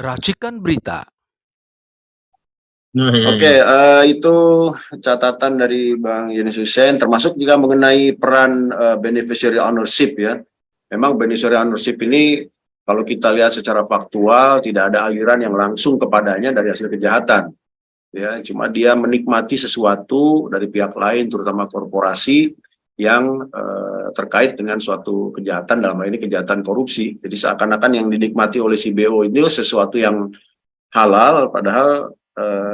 Racikan Berita. Oke, itu catatan dari Bang Yunus Hussein, termasuk juga mengenai peran beneficiary ownership ya. Memang beneficiary ownership ini kalau kita lihat secara faktual tidak ada aliran yang langsung kepadanya dari hasil kejahatan. Ya, cuma dia menikmati sesuatu dari pihak lain, terutama korporasi yang terkait dengan suatu kejahatan, dalam hal ini kejahatan korupsi. Jadi seakan-akan yang dinikmati oleh si BO ini sesuatu yang halal, padahal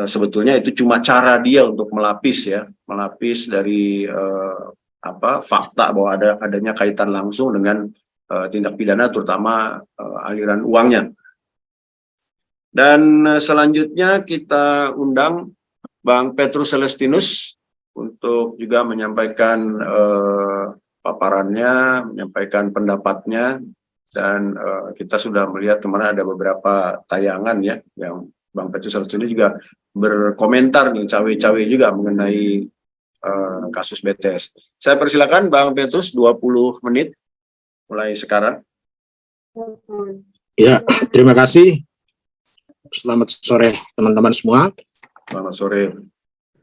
sebetulnya itu cuma cara dia untuk melapis dari fakta bahwa adanya kaitan langsung dengan tindak pidana, terutama aliran uangnya. Dan selanjutnya kita undang Bang Petrus Celestinus untuk juga menyampaikan paparannya, menyampaikan pendapatnya, dan kita sudah melihat kemarin ada beberapa tayangan ya yang Bang Petrus Celestinus juga berkomentar nih cawe-cawe juga mengenai kasus BTS. Saya persilakan Bang Petrus 20 menit mulai sekarang. Ya, terima kasih. Selamat sore teman-teman semua. Selamat sore.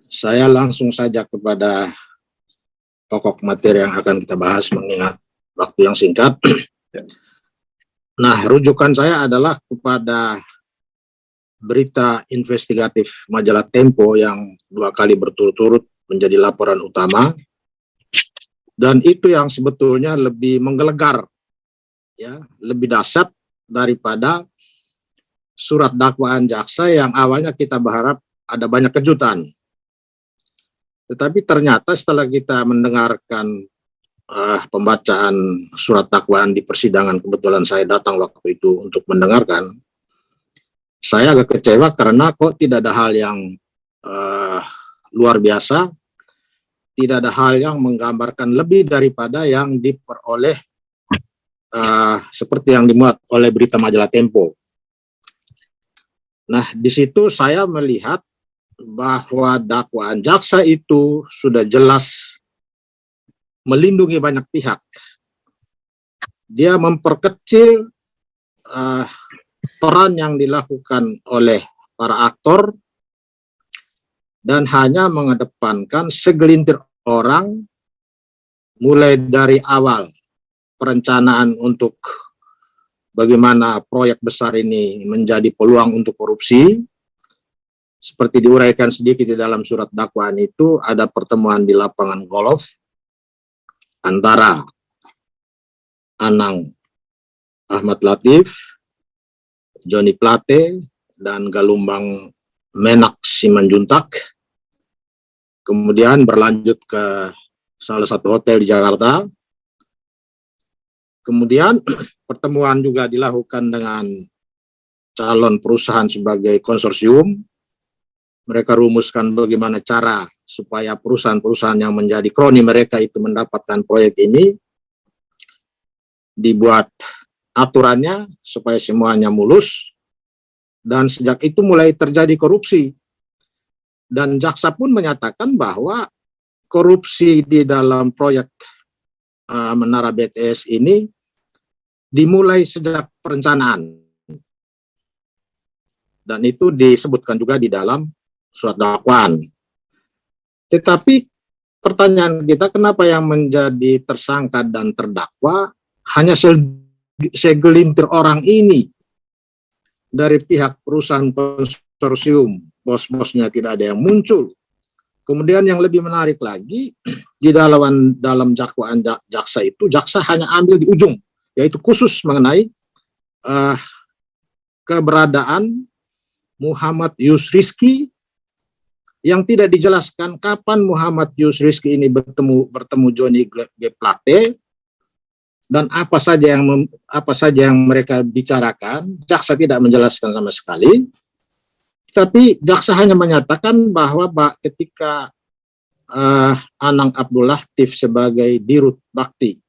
Saya langsung saja kepada pokok materi yang akan kita bahas mengingat waktu yang singkat. Ya. Nah, rujukan saya adalah kepada berita investigatif majalah Tempo yang 2 kali berturut-turut menjadi laporan utama. Dan itu yang sebetulnya lebih menggelegar, ya, lebih dahsyat daripada surat dakwaan jaksa yang awalnya kita berharap ada banyak kejutan. Tetapi ternyata setelah kita mendengarkan pembacaan surat dakwaan di persidangan, kebetulan saya datang waktu itu untuk mendengarkan, saya agak kecewa karena kok tidak ada hal yang luar biasa, tidak ada hal yang menggambarkan lebih daripada yang diperoleh seperti yang dimuat oleh berita majalah Tempo. Nah, di situ saya melihat bahwa dakwaan jaksa itu sudah jelas melindungi banyak pihak. Dia memperkecil peran yang dilakukan oleh para aktor dan hanya mengedepankan segelintir orang mulai dari awal perencanaan untuk bagaimana proyek besar ini menjadi peluang untuk korupsi. Seperti diuraikan sedikit di dalam surat dakwaan itu, ada pertemuan di lapangan golf antara Anang Ahmad Latif, Johnny Plate, dan Galumbang Menak Simanjuntak. Kemudian berlanjut ke salah satu hotel di Jakarta. Kemudian pertemuan juga dilakukan dengan calon perusahaan sebagai konsorsium. Mereka rumuskan bagaimana cara supaya perusahaan-perusahaan yang menjadi kroni mereka itu mendapatkan proyek ini. Dibuat aturannya supaya semuanya mulus. Dan sejak itu mulai terjadi korupsi. Dan jaksa pun menyatakan bahwa korupsi di dalam proyek Menara BTS ini dimulai sejak perencanaan. Dan itu disebutkan juga di dalam surat dakwaan. Tetapi pertanyaan kita, kenapa yang menjadi tersangka dan terdakwa hanya segelintir orang ini dari pihak perusahaan konsorsium, bos-bosnya tidak ada yang muncul. Kemudian yang lebih menarik lagi, di dalam dakwaan jaksa itu, jaksa hanya ambil di ujung, yaitu khusus mengenai keberadaan Muhammad Yusriski, yang tidak dijelaskan kapan Muhammad Yusriski ini bertemu Johnny G. Plate dan apa saja yang mereka bicarakan. Jaksa tidak menjelaskan sama sekali. Tapi jaksa hanya menyatakan bahwa ketika Anang Abdul Latif sebagai Dirut Bakti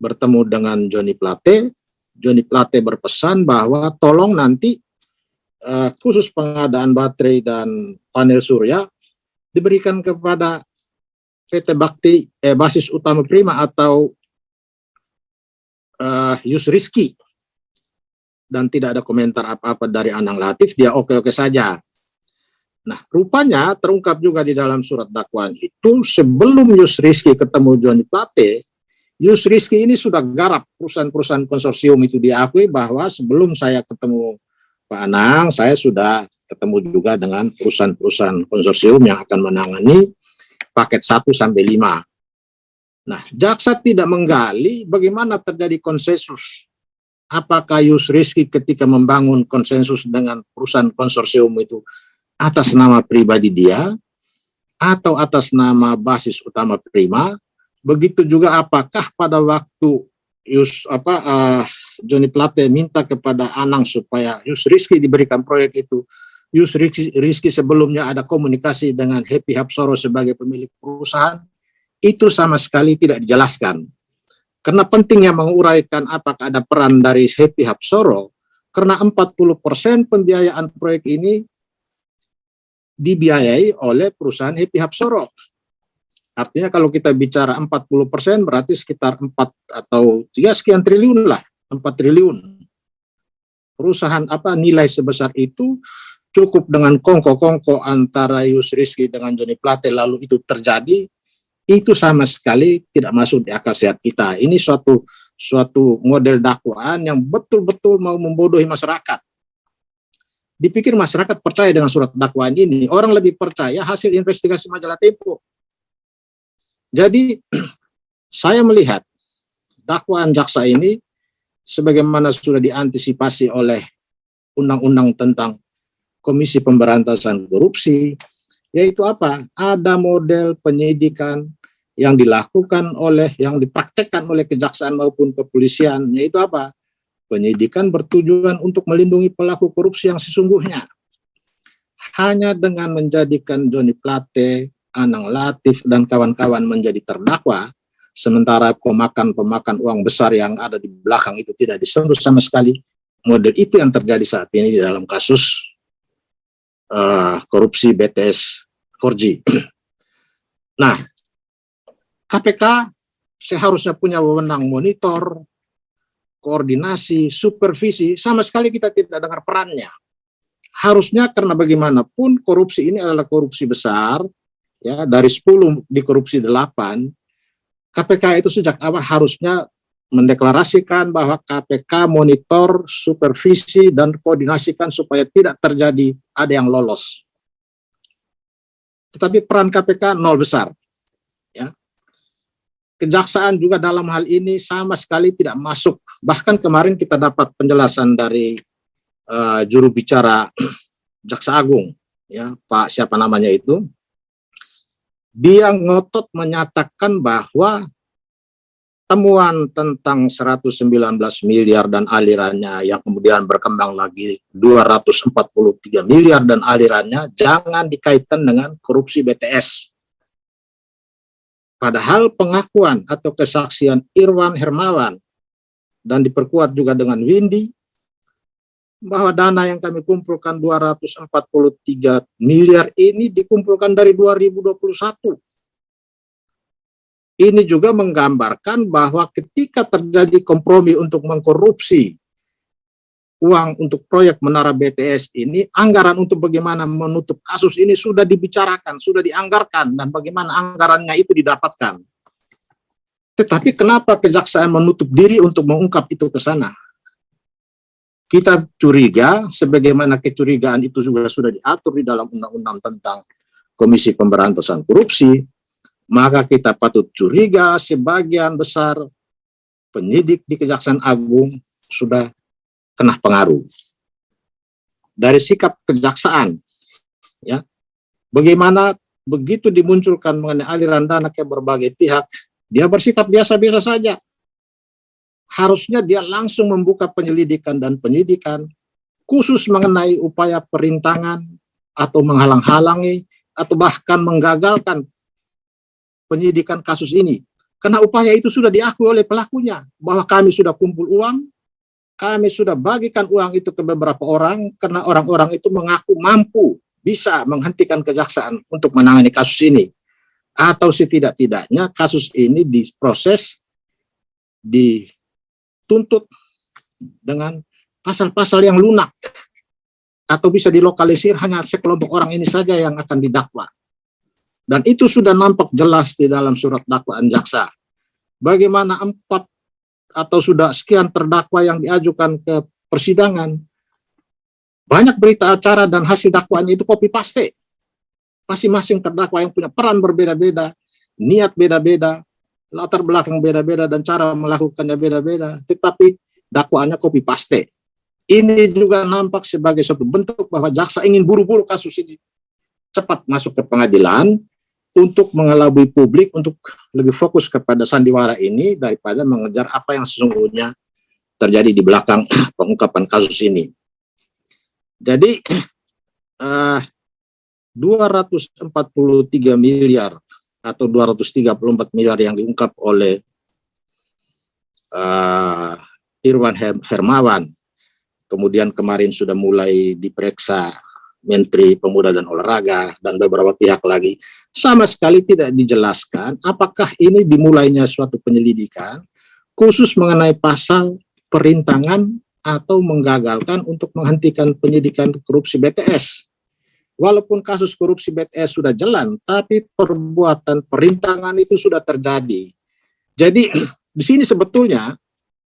bertemu dengan Johnny Plate berpesan bahwa tolong nanti khusus pengadaan baterai dan panel surya diberikan kepada PT Bakti Basis Utama Prima atau Yusriski. dan tidak ada komentar apa-apa dari Anang Latif, dia oke-oke saja. Nah, rupanya terungkap juga di dalam surat dakwaan itu, sebelum Yus Rizky ketemu Johnny Plate, Yus Rizky ini sudah garap perusahaan-perusahaan konsorsium itu. Diakui bahwa sebelum saya ketemu Pak Anang, saya sudah ketemu juga dengan perusahaan-perusahaan konsorsium yang akan menangani paket 1 sampai 5. Nah, jaksa tidak menggali bagaimana terjadi konsensus. Apakah Yus Rizky ketika membangun konsensus dengan perusahaan konsorsium itu atas nama pribadi dia atau atas nama basis utama Prima? Begitu juga apakah pada waktu Johnny Plate minta kepada Anang supaya Yus Rizky diberikan proyek itu, Yus Rizky sebelumnya ada komunikasi dengan Happy Hapsoro sebagai pemilik perusahaan, itu sama sekali tidak dijelaskan. Karena pentingnya menguraikan apakah ada peran dari Happy Hapsoro, karena 40% pembiayaan proyek ini dibiayai oleh perusahaan Happy Hapsoro. Artinya kalau kita bicara 40% berarti sekitar 4 atau 3 sekian triliun lah, 4 triliun. Perusahaan nilai sebesar itu cukup dengan kongko-kongko antara Yus Rizky dengan Johnny Plate lalu itu terjadi, itu sama sekali tidak masuk di akal sehat kita. Ini suatu model dakwaan yang betul-betul mau membodohi masyarakat. Dipikir masyarakat percaya dengan surat dakwaan ini, orang lebih percaya hasil investigasi majalah Tempo. Jadi saya melihat dakwaan jaksa ini sebagaimana sudah diantisipasi oleh undang-undang tentang Komisi Pemberantasan Korupsi, yaitu ada model penyidikan yang dilakukan yang dipraktekkan oleh kejaksaan maupun kepolisian, yaitu penyidikan bertujuan untuk melindungi pelaku korupsi yang sesungguhnya. Hanya dengan menjadikan Johnny Plate, Anang Latif, dan kawan-kawan menjadi terdakwa, sementara pemakan uang besar yang ada di belakang itu tidak disentuh sama sekali. Model itu yang terjadi saat ini di dalam kasus korupsi BTS 4G. Nah, KPK seharusnya punya wewenang monitor, koordinasi, supervisi, sama sekali kita tidak dengar perannya. Harusnya, karena bagaimanapun korupsi ini adalah korupsi besar, ya, dari 10 dikorupsi 8, KPK itu sejak awal harusnya mendeklarasikan bahwa KPK monitor, supervisi, dan koordinasikan supaya tidak terjadi ada yang lolos. Tetapi peran KPK nol besar. Ya. Kejaksaan juga dalam hal ini sama sekali tidak masuk. Bahkan kemarin kita dapat penjelasan dari juru bicara Jaksa Agung, ya, Pak siapa namanya itu, dia ngotot menyatakan bahwa temuan tentang 119 miliar dan alirannya yang kemudian berkembang lagi 243 miliar dan alirannya jangan dikaitkan dengan korupsi BTS. Padahal pengakuan atau kesaksian Irwan Hermawan dan diperkuat juga dengan Windy bahwa dana yang kami kumpulkan 243 miliar ini dikumpulkan dari 2021. Ini juga menggambarkan bahwa ketika terjadi kompromi untuk mengkorupsi uang untuk proyek Menara BTS ini, anggaran untuk bagaimana menutup kasus ini sudah dibicarakan, sudah dianggarkan, dan bagaimana anggarannya itu didapatkan. Tetapi kenapa kejaksaan menutup diri untuk mengungkap itu ke sana? Kita curiga, sebagaimana kecurigaan itu juga sudah diatur di dalam undang-undang tentang Komisi Pemberantasan Korupsi, maka kita patut curiga sebagian besar penyidik di Kejaksaan Agung sudah kena pengaruh dari sikap kejaksaan. Ya, bagaimana begitu dimunculkan mengenai aliran dana ke berbagai pihak, dia bersikap biasa-biasa saja. Harusnya dia langsung membuka penyelidikan dan penyidikan khusus mengenai upaya perintangan atau menghalang-halangi atau bahkan menggagalkan penyidikan kasus ini. Karena upaya itu sudah diakui oleh pelakunya bahwa kami sudah kumpul uang, kami sudah bagikan uang itu ke beberapa orang karena orang-orang itu mengaku mampu bisa menghentikan kejaksaan untuk menangani kasus ini. Atau setidak-tidaknya kasus ini diproses, dituntut dengan pasal-pasal yang lunak atau bisa dilokalisir hanya sekelompok orang ini saja yang akan didakwa. Dan itu sudah nampak jelas di dalam surat dakwaan jaksa. Bagaimana 4 atau sudah sekian terdakwa yang diajukan ke persidangan, banyak berita acara dan hasil dakwaannya itu copy paste. Masing-masing terdakwa yang punya peran berbeda-beda, niat beda-beda, latar belakang beda-beda, dan cara melakukannya beda-beda, tetapi dakwaannya copy paste. Ini juga nampak sebagai suatu bentuk bahwa jaksa ingin buru-buru kasus ini cepat masuk ke pengadilan untuk mengelabui publik, untuk lebih fokus kepada sandiwara ini daripada mengejar apa yang sesungguhnya terjadi di belakang pengungkapan kasus ini. Jadi 243 miliar atau 234 miliar yang diungkap oleh Irwan Hermawan, kemudian kemarin sudah mulai diperiksa Menteri Pemuda dan Olahraga dan beberapa pihak lagi, sama sekali tidak dijelaskan apakah ini dimulainya suatu penyelidikan khusus mengenai pasal perintangan atau menggagalkan untuk menghentikan penyidikan korupsi BTS. Walaupun kasus korupsi BTS sudah jalan, tapi perbuatan perintangan itu sudah terjadi. Jadi di sini sebetulnya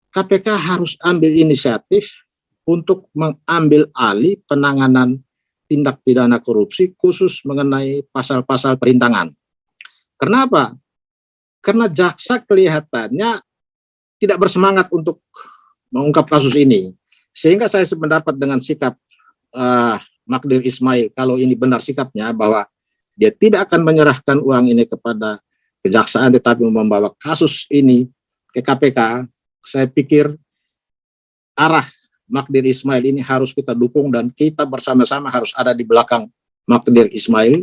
KPK harus ambil inisiatif untuk mengambil alih penanganan tindak pidana korupsi khusus mengenai pasal-pasal perintangan. Kenapa? Karena jaksa kelihatannya tidak bersemangat untuk mengungkap kasus ini. Sehingga saya sependapat dengan sikap Magdir Ismail, kalau ini benar sikapnya, bahwa dia tidak akan menyerahkan uang ini kepada kejaksaan, tetapi membawa kasus ini ke KPK. Saya pikir arah Magdir Ismail ini harus kita dukung dan kita bersama-sama harus ada di belakang Magdir Ismail,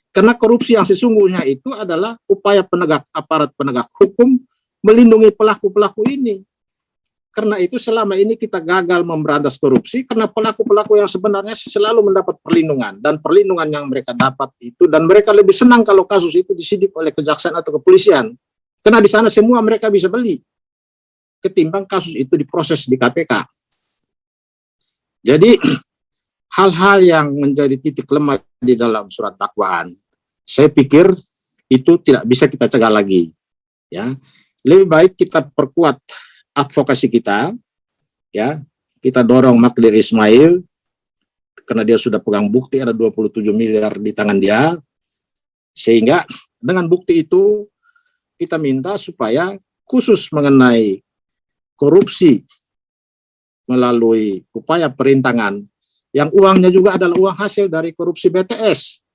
karena korupsi yang sesungguhnya itu adalah upaya aparat penegak hukum melindungi pelaku-pelaku ini. Karena itu selama ini kita gagal memberantas korupsi karena pelaku-pelaku yang sebenarnya selalu mendapat perlindungan, dan perlindungan yang mereka dapat itu, dan mereka lebih senang kalau kasus itu disidik oleh kejaksaan atau kepolisian, karena di sana semua mereka bisa beli, ketimbang kasus itu diproses di KPK. Jadi hal-hal yang menjadi titik lemah di dalam surat dakwaan, saya pikir itu tidak bisa kita cegah lagi. Ya, lebih baik kita perkuat advokasi kita, ya, kita dorong Magdir Ismail karena dia sudah pegang bukti ada 27 miliar di tangan dia, sehingga dengan bukti itu kita minta supaya khusus mengenai korupsi melalui upaya perintangan yang uangnya juga adalah uang hasil dari korupsi BTS.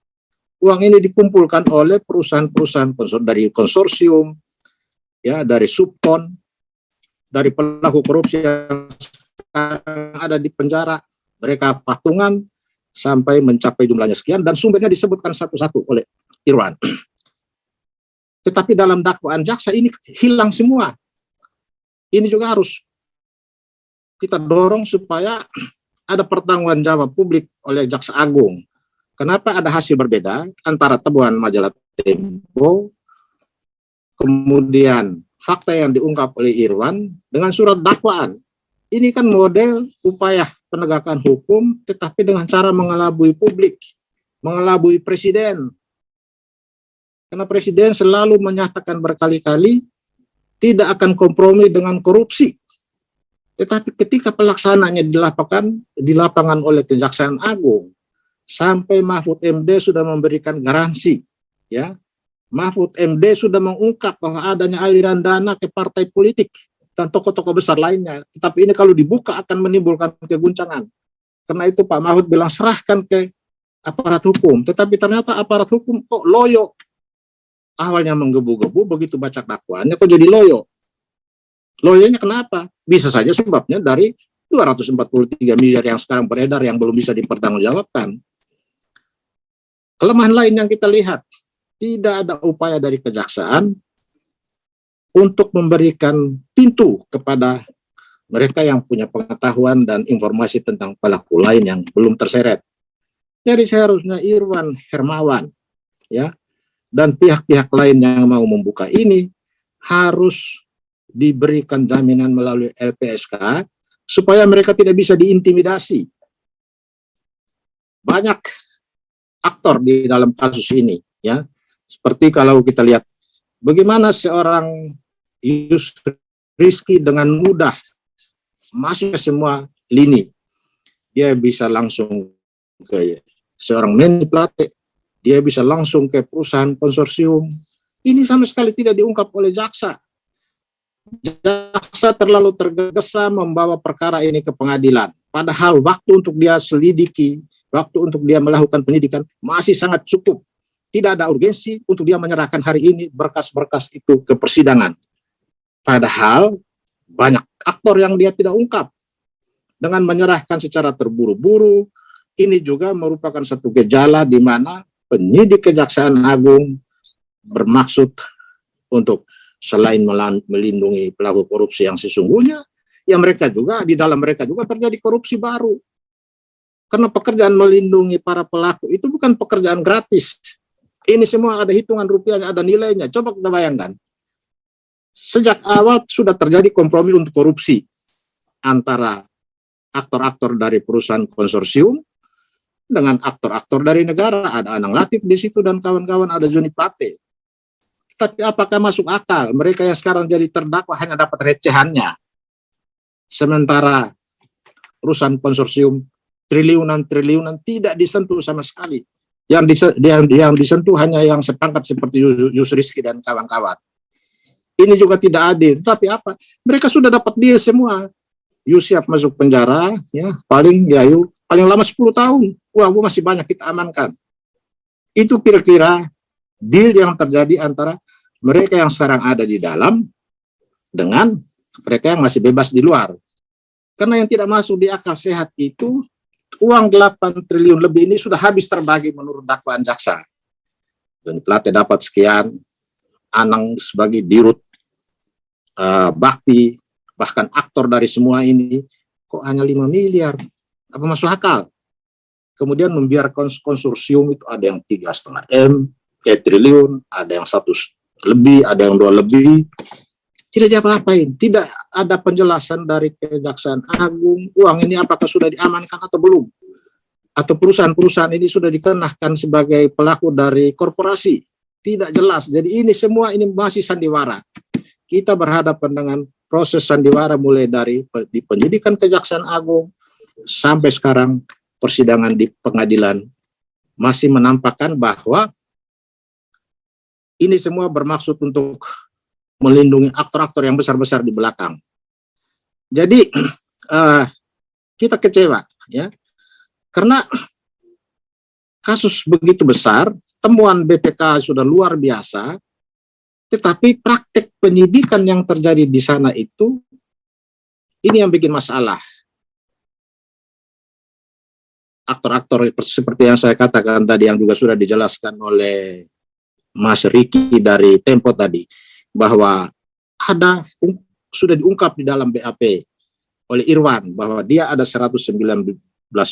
Uang ini dikumpulkan oleh perusahaan-perusahaan dari konsorsium, ya, dari subkon, dari pelaku korupsi yang sekarang ada di penjara. Mereka patungan sampai mencapai jumlahnya sekian, dan sumbernya disebutkan satu-satu oleh Irwan. Tetapi dalam dakwaan jaksa ini hilang semua. Ini juga harus kita dorong supaya ada pertanggungjawab publik oleh Jaksa Agung. Kenapa ada hasil berbeda antara temuan majalah Tempo, kemudian fakta yang diungkap oleh Irwan dengan surat dakwaan. Ini kan model upaya penegakan hukum, tetapi dengan cara mengelabui publik, mengelabui presiden. Karena presiden selalu menyatakan berkali-kali tidak akan kompromi dengan korupsi. Tetapi ketika pelaksanaannya di lapangan oleh Kejaksaan Agung, sampai Mahfud MD sudah memberikan garansi, ya, Mahfud MD sudah mengungkap bahwa adanya aliran dana ke partai politik dan tokoh-tokoh besar lainnya. Tetapi ini kalau dibuka akan menimbulkan keguncangan. Karena itu Pak Mahfud bilang serahkan ke aparat hukum. Tetapi ternyata aparat hukum kok loyo. Awalnya menggebu-gebu, begitu baca dakwaannya kok jadi loyo. Loyonya kenapa? Bisa saja sebabnya dari 243 miliar yang sekarang beredar yang belum bisa dipertanggungjawabkan. Kelemahan lain yang kita lihat, tidak ada upaya dari kejaksaan untuk memberikan pintu kepada mereka yang punya pengetahuan dan informasi tentang pelaku lain yang belum terseret. Jadi seharusnya Irwan Hermawan, ya, dan pihak-pihak lain yang mau membuka ini harus diberikan jaminan melalui LPSK supaya mereka tidak bisa diintimidasi. Banyak aktor di dalam kasus ini, ya. Seperti kalau kita lihat bagaimana seorang Yusuf Rizky dengan mudah masuk ke semua lini. Dia bisa langsung ke seorang Mendy Plate, dia bisa langsung ke perusahaan konsorsium. Ini sama sekali tidak diungkap oleh jaksa. Jaksa terlalu tergesa membawa perkara ini ke pengadilan. Padahal waktu untuk dia selidiki, waktu untuk dia melakukan penyidikan masih sangat cukup. Tidak ada urgensi untuk dia menyerahkan hari ini berkas-berkas itu ke persidangan. Padahal banyak aktor yang dia tidak ungkap. Dengan menyerahkan secara terburu-buru, ini juga merupakan satu gejala di mana penyidik Kejaksaan Agung bermaksud untuk selain melindungi pelaku korupsi yang sesungguhnya, ya mereka juga, di dalam mereka juga terjadi korupsi baru. Karena pekerjaan melindungi para pelaku itu bukan pekerjaan gratis. Ini semua ada hitungan rupiahnya, ada nilainya. Coba kita bayangkan. Sejak awal sudah terjadi kompromi untuk korupsi antara aktor-aktor dari perusahaan konsorsium dengan aktor-aktor dari negara. Ada Anang Latif di situ dan kawan-kawan, ada Joni Plate. Tapi apakah masuk akal mereka yang sekarang jadi terdakwa hanya dapat recehannya? Sementara perusahaan konsorsium triliunan tidak disentuh sama sekali. Yang disentuh hanya yang sepangkat seperti Yusuf Rizky dan kawan-kawan. Ini juga tidak adil. Tapi apa? Mereka sudah dapat deal semua. Siap masuk penjara, ya paling lama 10 tahun. Wah, masih banyak kita amankan. Itu kira-kira deal yang terjadi antara mereka yang sekarang ada di dalam dengan mereka yang masih bebas di luar. Karena yang tidak masuk di akal sehat itu, uang 8 triliun lebih ini sudah habis terbagi menurut dakwaan jaksa. Dan Plate dapat sekian, Anang sebagai dirut, Bakti, bahkan aktor dari semua ini, kok hanya 5 miliar? Apa masuk akal? Kemudian membiarkan konsorsium itu ada yang 3,5 triliun, ada yang 1 lebih, ada yang 2 lebih. Tidak diapa-apain, tidak ada penjelasan dari Kejaksaan Agung, uang ini apakah sudah diamankan atau belum. Atau perusahaan-perusahaan ini sudah dikenakan sebagai pelaku dari korporasi. Tidak jelas, jadi ini semua ini masih sandiwara. Kita berhadapan dengan proses sandiwara mulai dari di penyidikan Kejaksaan Agung sampai sekarang persidangan di pengadilan masih menampakkan bahwa ini semua bermaksud untuk melindungi aktor-aktor yang besar-besar di belakang. Jadi kita kecewa, ya, karena kasus begitu besar, temuan BPK sudah luar biasa, tetapi praktek penyidikan yang terjadi di sana itu, ini yang bikin masalah. Aktor-aktor seperti yang saya katakan tadi, yang juga sudah dijelaskan oleh Mas Riki dari Tempo tadi, bahwa sudah diungkap di dalam BAP oleh Irwan bahwa dia ada 119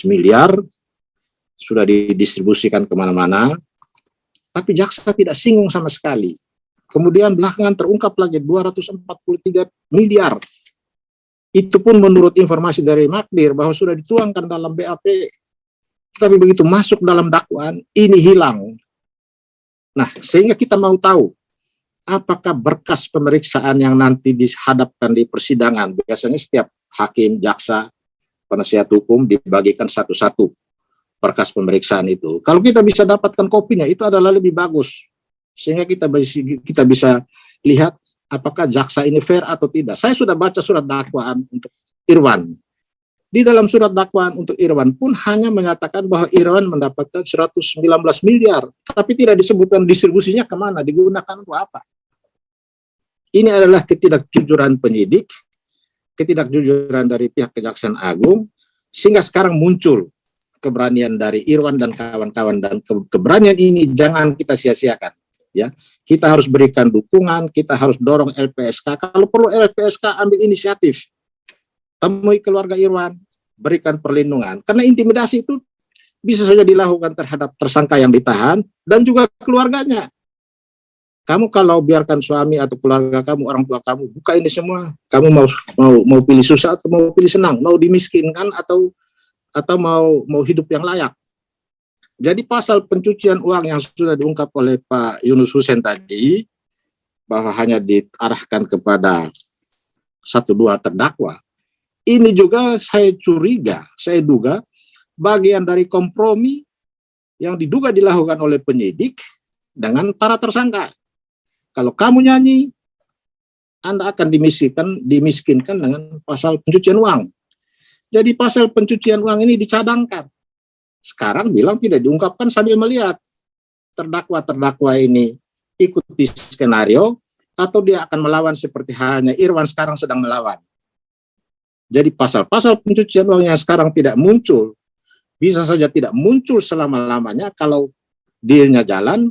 miliar sudah didistribusikan kemana-mana, tapi jaksa tidak singgung sama sekali. Kemudian belakangan terungkap lagi 243 miliar. Itu pun menurut informasi dari Magdir bahwa sudah dituangkan dalam BAP, tapi begitu masuk dalam dakwaan ini hilang. Nah, sehingga kita mau tahu apakah berkas pemeriksaan yang nanti dihadapkan di persidangan, biasanya setiap hakim, jaksa, penasihat hukum dibagikan satu-satu berkas pemeriksaan itu. Kalau kita bisa dapatkan kopinya, itu adalah lebih bagus. Sehingga kita bisa lihat apakah jaksa ini fair atau tidak. Saya sudah baca surat dakwaan untuk Irwan. Di dalam surat dakwaan untuk Irwan pun hanya menyatakan bahwa Irwan mendapatkan 119 miliar, tapi tidak disebutkan distribusinya kemana, digunakan untuk apa. Ini adalah ketidakjujuran penyidik, ketidakjujuran dari pihak Kejaksaan Agung, sehingga sekarang muncul keberanian dari Irwan dan kawan-kawan, dan keberanian ini jangan kita sia-siakan. Ya, kita harus berikan dukungan, kita harus dorong LPSK. Kalau perlu LPSK ambil inisiatif, temui keluarga Irwan, berikan perlindungan. Karena intimidasi itu bisa saja dilakukan terhadap tersangka yang ditahan dan juga keluarganya. Kamu kalau biarkan suami atau keluarga kamu, orang tua kamu buka ini semua, kamu mau pilih susah atau mau pilih senang, mau dimiskinkan atau mau hidup yang layak. Jadi pasal pencucian uang yang sudah diungkap oleh Pak Yunus Hussein tadi, bahwa hanya diarahkan kepada 1-2 terdakwa, ini juga saya duga bagian dari kompromi yang diduga dilakukan oleh penyidik dengan para tersangka. Kalau kamu nyanyi, Anda akan dimiskinkan dengan pasal pencucian uang. Jadi pasal pencucian uang ini dicadangkan. Sekarang bilang tidak diungkapkan sambil melihat terdakwa ini ikuti skenario atau dia akan melawan seperti halnya Irwan sekarang sedang melawan. Jadi pasal-pasal pencucian uang yang sekarang tidak muncul, bisa saja tidak muncul selama-lamanya kalau dealnya jalan,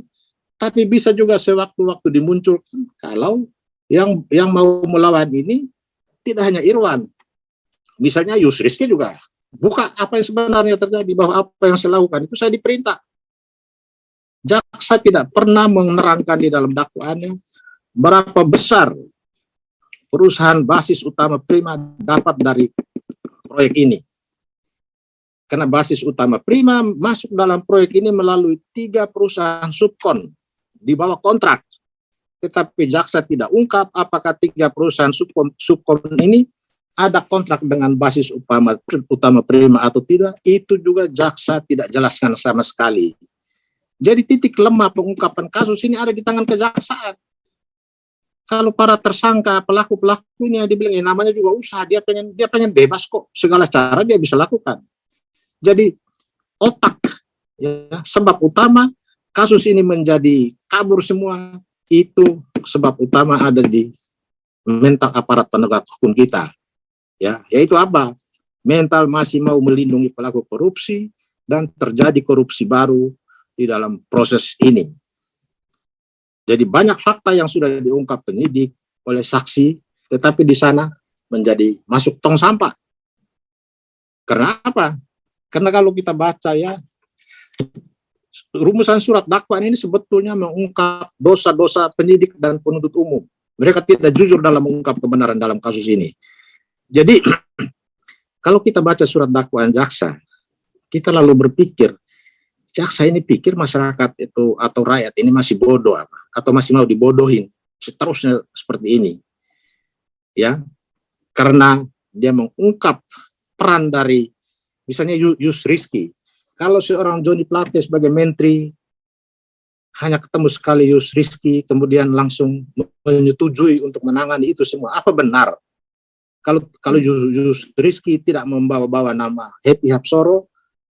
tapi bisa juga sewaktu-waktu dimunculkan kalau yang mau melawan ini tidak hanya Irwan. Misalnya Yusriski juga buka apa yang sebenarnya terjadi, bahwa apa yang saya lakukan itu saya diperintah. Jaksa tidak pernah menerangkan di dalam dakwaannya berapa besar perusahaan basis utama Prima dapat dari proyek ini. Karena basis utama Prima masuk dalam proyek ini melalui 3 perusahaan subkon di bawah kontrak. Tetapi jaksa tidak ungkap apakah 3 perusahaan subkon ini ada kontrak dengan basis utama Prima atau tidak. Itu juga jaksa tidak jelaskan sama sekali. Jadi titik lemah pengungkapan kasus ini ada di tangan kejaksaan. Kalau para tersangka, pelaku-pelakunya dibilang namanya juga usaha, dia pengen bebas kok, segala cara dia bisa lakukan. Jadi otak, ya, sebab utama kasus ini menjadi kabur semua, itu sebab utama ada di mental aparat penegak hukum kita. Ya, yaitu apa? Mental masih mau melindungi pelaku korupsi dan terjadi korupsi baru di dalam proses ini. Jadi banyak fakta yang sudah diungkap penyidik oleh saksi, tetapi di sana menjadi masuk tong sampah. Karena apa? Karena kalau kita baca ya, rumusan surat dakwaan ini sebetulnya mengungkap dosa-dosa penyidik dan penuntut umum. Mereka tidak jujur dalam mengungkap kebenaran dalam kasus ini. Jadi kalau kita baca surat dakwaan jaksa, kita lalu berpikir, jaksa ini pikir masyarakat itu atau rakyat ini masih bodoh apa, atau masih mau dibodohin, seterusnya seperti ini. Ya, karena dia mengungkap peran dari misalnya Yusriski. Kalau seorang Johnny Plate sebagai menteri hanya ketemu sekali Yusriski, kemudian langsung menyetujui untuk menangani itu semua, apa benar? Kalau Yusriski tidak membawa-bawa nama Happy Hapsoro,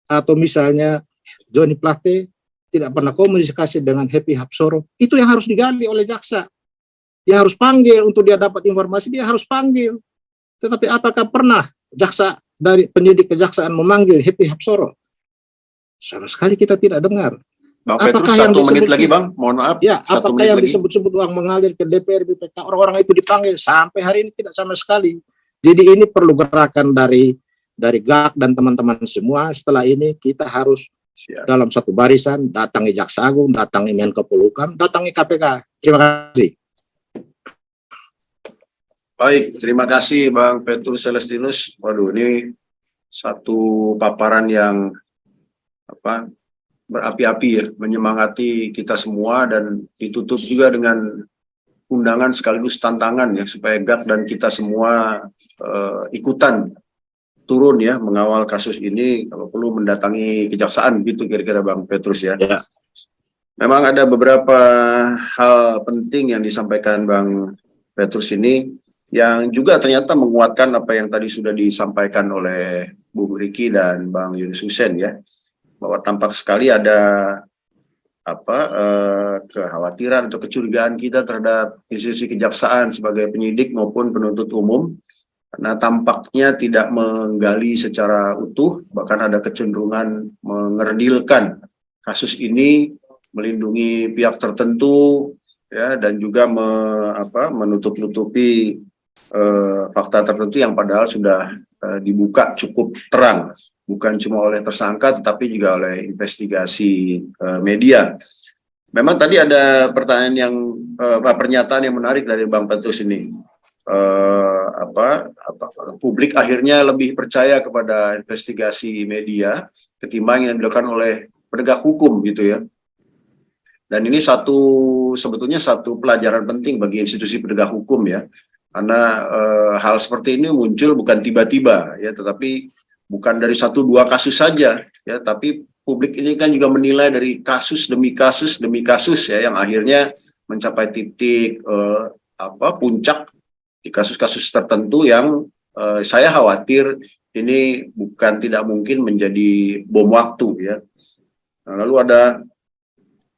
atau misalnya Johnny Plate tidak pernah komunikasi dengan Happy Hapsoro, itu yang harus digali oleh jaksa. Dia harus panggil untuk dia dapat informasi, dia harus panggil. Tetapi apakah pernah jaksa dari penyidik kejaksaan memanggil Happy Hapsoro? Sama sekali kita tidak dengar. Bang Petrus, 1 menit lagi Bang, mohon maaf. Ya, apakah yang disebut-sebut uang mengalir ke DPR, BPK, orang-orang itu dipanggil? Sampai hari ini tidak sama sekali. Jadi ini perlu gerakan dari GAK dan teman-teman semua. Setelah ini kita harus dalam satu barisan, datangi Jaksa Agung, datangi Menko Polhukam, datangi KPK. Terima kasih. Baik, terima kasih Bang Petrus Celestinus. Waduh, ini satu paparan yang berapi-api ya, menyemangati kita semua, dan ditutup juga dengan undangan sekaligus tantangan ya, supaya GAK dan kita semua ikutan turun ya mengawal kasus ini, kalau perlu mendatangi kejaksaan gitu kira-kira Bang Petrus ya. Ya. Memang ada beberapa hal penting yang disampaikan Bang Petrus ini yang juga ternyata menguatkan apa yang tadi sudah disampaikan oleh Bu Riki dan Bang Yunus Hussein ya, bahwa tampak sekali ada kekhawatiran atau kecurigaan kita terhadap institusi kejaksaan sebagai penyidik maupun penuntut umum, karena tampaknya tidak menggali secara utuh, bahkan ada kecenderungan mengerdilkan kasus ini, melindungi pihak tertentu ya, dan juga menutup-nutupi fakta tertentu yang padahal sudah dibuka cukup terang, bukan cuma oleh tersangka tetapi juga oleh investigasi media. Memang tadi ada pertanyaan yang pernyataan yang menarik dari Bang Petrus ini. Publik akhirnya lebih percaya kepada investigasi media ketimbang yang dilakukan oleh penegak hukum gitu ya. Dan ini sebetulnya satu pelajaran penting bagi institusi penegak hukum ya, karena hal seperti ini muncul bukan tiba-tiba ya, tetapi bukan dari 1-2 kasus saja ya, tapi publik ini kan juga menilai dari kasus demi kasus ya, yang akhirnya mencapai titik puncak di kasus-kasus tertentu yang saya khawatir ini bukan tidak mungkin menjadi bom waktu ya. Nah, lalu ada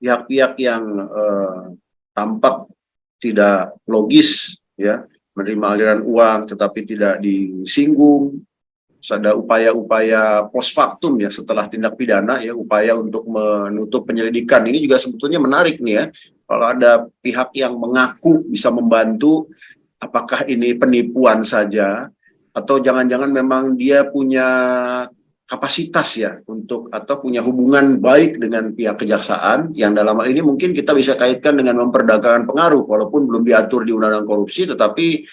pihak-pihak yang tampak tidak logis ya, menerima aliran uang tetapi tidak disinggung. Terus ada upaya-upaya post factum ya, setelah tindak pidana ya, upaya untuk menutup penyelidikan. Ini juga sebetulnya menarik nih ya, kalau ada pihak yang mengaku bisa membantu, apakah ini penipuan saja atau jangan-jangan memang dia punya kapasitas ya untuk atau punya hubungan baik dengan pihak kejaksaan, yang dalam hal ini mungkin kita bisa kaitkan dengan memperdagangkan pengaruh, walaupun belum diatur di undang-undang korupsi, tetapi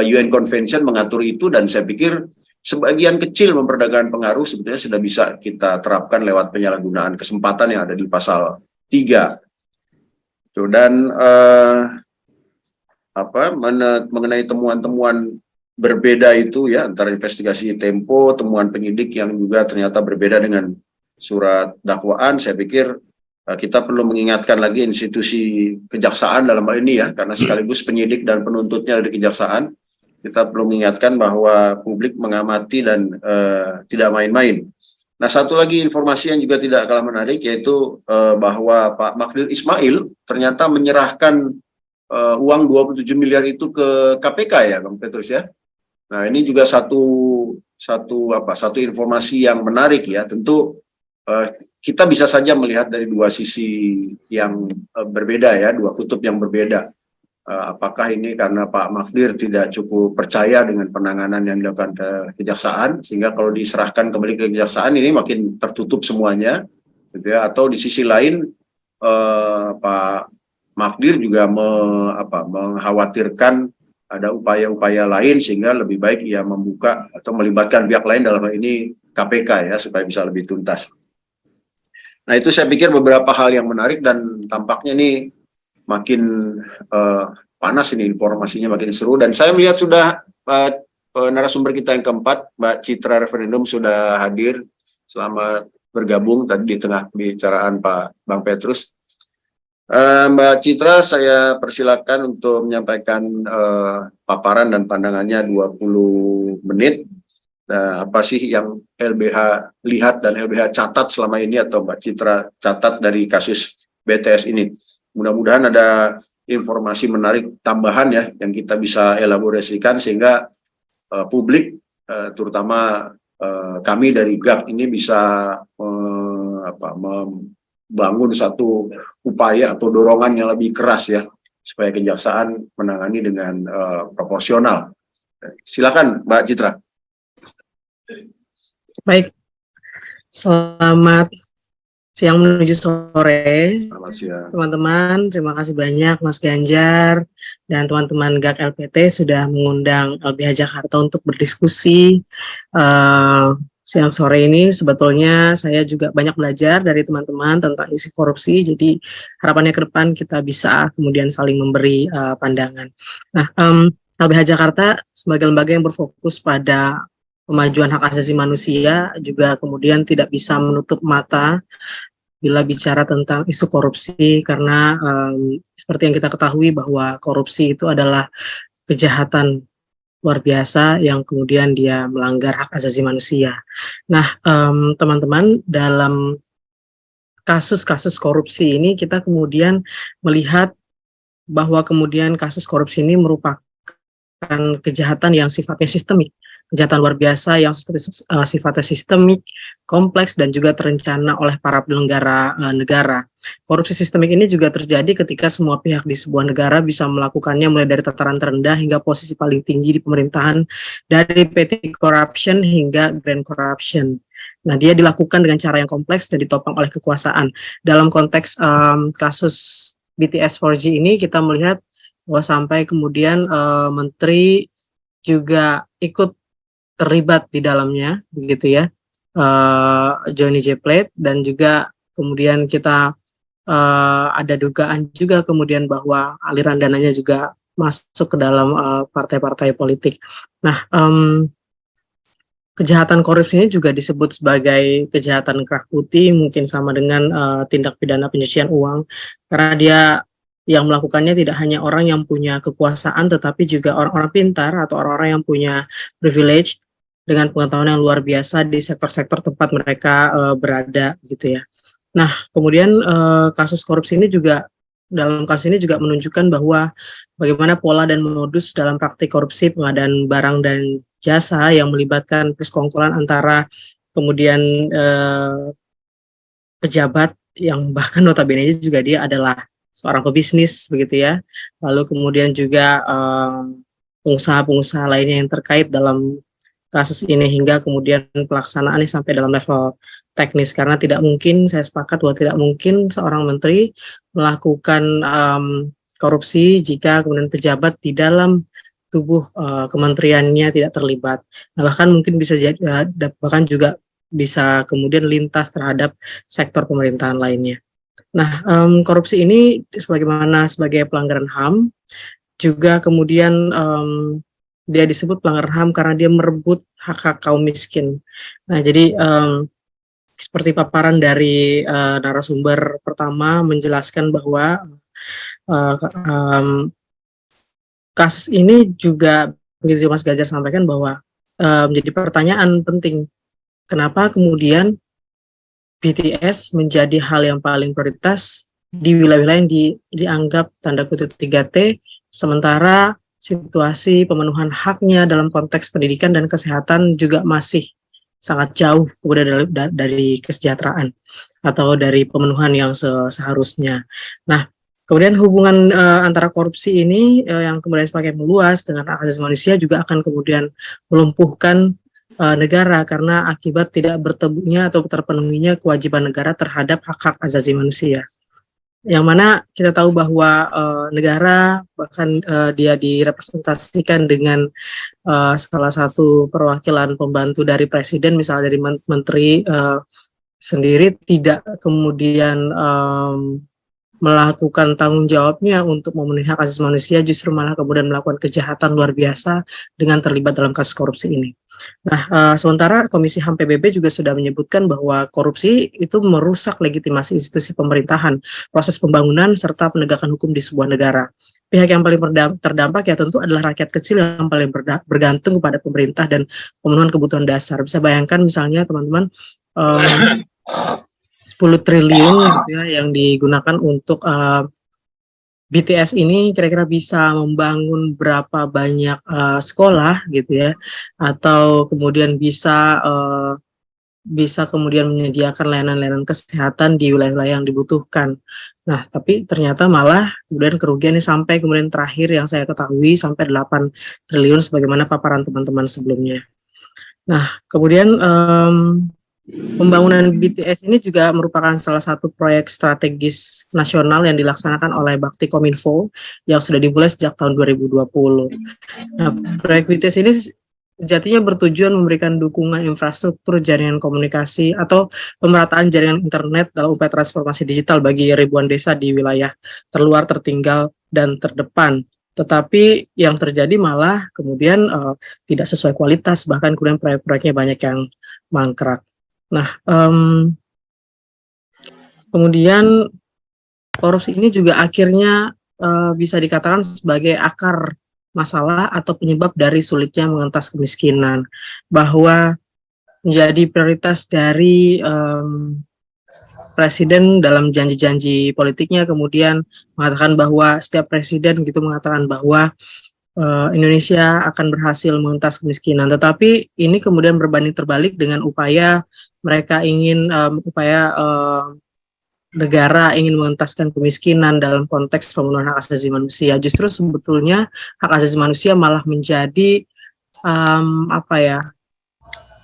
UN Convention mengatur itu, dan saya pikir sebagian kecil memperdagangkan pengaruh sebetulnya sudah bisa kita terapkan lewat penyalahgunaan kesempatan yang ada di pasal 3. Dan mengenai temuan-temuan berbeda itu ya, antara investigasi Tempo, temuan penyidik yang juga ternyata berbeda dengan surat dakwaan, saya pikir kita perlu mengingatkan lagi institusi kejaksaan dalam hal ini ya, karena sekaligus penyidik dan penuntutnya dari kejaksaan, kita perlu mengingatkan bahwa publik mengamati dan tidak main-main. Nah, satu lagi informasi yang juga tidak kalah menarik, yaitu bahwa Pak Magdir Ismail ternyata menyerahkan uang 27 miliar itu ke KPK ya, Bang Petrus ya. Nah, ini juga satu informasi yang menarik ya. Tentu kita bisa saja melihat dari dua sisi yang berbeda ya, dua kutub yang berbeda. Apakah ini karena Pak Magdir tidak cukup percaya dengan penanganan yang dilakukan ke kejaksaan, sehingga kalau diserahkan kembali ke kejaksaan ini makin tertutup semuanya, gitu ya. Atau di sisi lain Pak Magdir juga mengkhawatirkan ada upaya-upaya lain sehingga lebih baik ia membuka atau melibatkan pihak lain, dalam hal ini KPK ya, supaya bisa lebih tuntas. Nah, itu saya pikir beberapa hal yang menarik, dan tampaknya ini makin panas ini, informasinya makin seru, dan saya melihat sudah narasumber kita yang keempat, Mbak Citra Referendum, sudah hadir. Selamat bergabung tadi di tengah pembicaraan Pak Bang Petrus. Mbak Citra, saya persilakan untuk menyampaikan paparan dan pandangannya 20 menit. Apa sih yang LBH lihat dan LBH catat selama ini, atau Mbak Citra catat dari kasus BTS ini? Mudah-mudahan ada informasi menarik tambahan ya, yang kita bisa elaborasikan sehingga publik, terutama kami dari GAK ini bisa membangun satu upaya atau dorongan yang lebih keras ya, supaya kejaksaan menangani dengan proporsional. Silakan Mbak Citra. Baik, selamat siang menuju sore. Selamat siang teman-teman. Terima kasih banyak Mas Ganjar dan teman-teman GAK LPT sudah mengundang LBH Jakarta untuk berdiskusi siang sore ini. Sebetulnya saya juga banyak belajar dari teman-teman tentang isu korupsi, jadi harapannya ke depan kita bisa kemudian saling memberi pandangan. Nah, LBH Jakarta sebagai lembaga yang berfokus pada pemajuan hak asasi manusia juga kemudian tidak bisa menutup mata bila bicara tentang isu korupsi, karena seperti yang kita ketahui bahwa korupsi itu adalah kejahatan luar biasa yang kemudian dia melanggar hak asasi manusia. Nah, teman-teman, dalam kasus-kasus korupsi ini kita kemudian melihat bahwa kemudian kasus korupsi ini merupakan kejahatan yang sifatnya sistemik, kejahatan luar biasa yang sifatnya sistemik, kompleks, dan juga terencana oleh para penyelenggara negara. Korupsi sistemik ini juga terjadi ketika semua pihak di sebuah negara bisa melakukannya, mulai dari tataran terendah hingga posisi paling tinggi di pemerintahan, dari petty corruption hingga grand corruption. Nah, dia dilakukan dengan cara yang kompleks dan ditopang oleh kekuasaan. Dalam konteks kasus BTS 4G ini kita melihat bahwa sampai kemudian menteri juga ikut terlibat di dalamnya, begitu ya, Johnny J. Plate, dan juga kemudian kita ada dugaan juga kemudian bahwa aliran dananya juga masuk ke dalam partai-partai politik. Nah, kejahatan korupsi ini juga disebut sebagai kejahatan kerah putih, mungkin sama dengan tindak pidana pencucian uang, karena dia yang melakukannya tidak hanya orang yang punya kekuasaan, tetapi juga orang-orang pintar atau orang-orang yang punya privilege dengan pengetahuan yang luar biasa di sektor-sektor tempat mereka berada, gitu ya. Nah, kemudian kasus korupsi ini juga, dalam kasus ini juga menunjukkan bahwa bagaimana pola dan modus dalam praktik korupsi pengadaan barang dan jasa yang melibatkan persekongkolan antara kemudian pejabat yang bahkan notabene juga dia adalah seorang pebisnis, begitu ya. Lalu kemudian juga pengusaha-pengusaha lainnya yang terkait dalam kasus ini, hingga kemudian pelaksanaannya sampai dalam level teknis, karena tidak mungkin, saya sepakat bahwa tidak mungkin seorang menteri melakukan korupsi jika kemudian pejabat di dalam tubuh kementeriannya tidak terlibat. Nah, bahkan mungkin bisa jadi, bahkan juga bisa kemudian lintas terhadap sektor pemerintahan lainnya. Nah, korupsi ini sebagai pelanggaran HAM, juga kemudian dia disebut pelanggaran HAM karena dia merebut hak-hak kaum miskin. Nah, jadi seperti paparan dari narasumber pertama menjelaskan bahwa kasus ini juga, begitu Mas Ganjar sampaikan, bahwa menjadi pertanyaan penting, kenapa kemudian BTS menjadi hal yang paling prioritas di wilayah-wilayah yang dianggap tanda kutip 3T, sementara situasi pemenuhan haknya dalam konteks pendidikan dan kesehatan juga masih sangat jauh kemudian dari kesejahteraan atau dari pemenuhan yang seharusnya. Nah, kemudian hubungan antara korupsi ini yang kemudian semakin meluas dengan hak asasi manusia juga akan kemudian melumpuhkan negara, karena akibat tidak bertemunya atau terpenuhinya kewajiban negara terhadap hak-hak asasi manusia. Yang mana kita tahu bahwa negara bahkan dia direpresentasikan dengan salah satu perwakilan pembantu dari presiden, misalnya dari menteri sendiri tidak kemudian melakukan tanggung jawabnya untuk memenuhi hak asasi manusia, justru malah kemudian melakukan kejahatan luar biasa dengan terlibat dalam kasus korupsi ini. Nah, sementara Komisi HAM PBB juga sudah menyebutkan bahwa korupsi itu merusak legitimasi institusi pemerintahan, proses pembangunan, serta penegakan hukum di sebuah negara. Pihak yang paling terdampak ya tentu adalah rakyat kecil yang paling bergantung kepada pemerintah dan pemenuhan kebutuhan dasar. Bisa bayangkan misalnya teman-teman, 10 triliun gitu ya, yang digunakan untuk BTS ini kira-kira bisa membangun berapa banyak sekolah gitu ya, atau kemudian bisa kemudian menyediakan layanan-layanan kesehatan di wilayah-wilayah yang dibutuhkan. Nah, tapi ternyata malah kemudian kerugiannya sampai kemudian terakhir yang saya ketahui sampai 8 triliun sebagaimana paparan teman-teman sebelumnya. Nah, kemudian pembangunan BTS ini juga merupakan salah satu proyek strategis nasional yang dilaksanakan oleh Bakti Kominfo yang sudah dimulai sejak tahun 2020. Nah, proyek BTS ini sejatinya bertujuan memberikan dukungan infrastruktur jaringan komunikasi atau pemerataan jaringan internet dalam upaya transformasi digital bagi ribuan desa di wilayah terluar, tertinggal, dan terdepan. Tetapi yang terjadi malah kemudian tidak sesuai kualitas, bahkan kemudian proyek-proyeknya banyak yang mangkrak. Nah, kemudian korupsi ini juga akhirnya bisa dikatakan sebagai akar masalah atau penyebab dari sulitnya mengentas kemiskinan, bahwa menjadi prioritas dari presiden dalam janji-janji politiknya, kemudian mengatakan bahwa setiap presiden gitu mengatakan bahwa Indonesia akan berhasil mengentas kemiskinan, tetapi ini kemudian berbanding terbalik dengan upaya mereka ingin negara ingin mengentaskan kemiskinan dalam konteks pemenuhan hak asasi manusia. Justru sebetulnya hak asasi manusia malah menjadi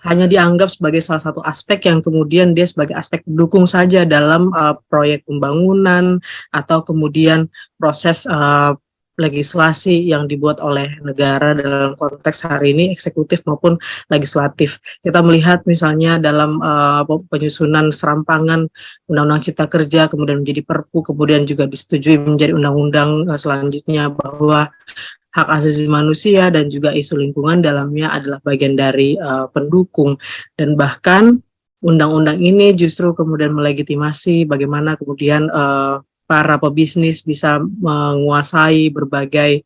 hanya dianggap sebagai salah satu aspek yang kemudian dia sebagai aspek pendukung saja dalam proyek pembangunan atau kemudian proses legislasi yang dibuat oleh negara dalam konteks hari ini eksekutif maupun legislatif. Kita melihat misalnya dalam penyusunan serampangan Undang-Undang Cipta Kerja, kemudian menjadi Perpu, kemudian juga disetujui menjadi undang-undang selanjutnya, bahwa hak asasi manusia dan juga isu lingkungan dalamnya adalah bagian dari pendukung, dan bahkan undang-undang ini justru kemudian melegitimasi bagaimana kemudian para pebisnis bisa menguasai berbagai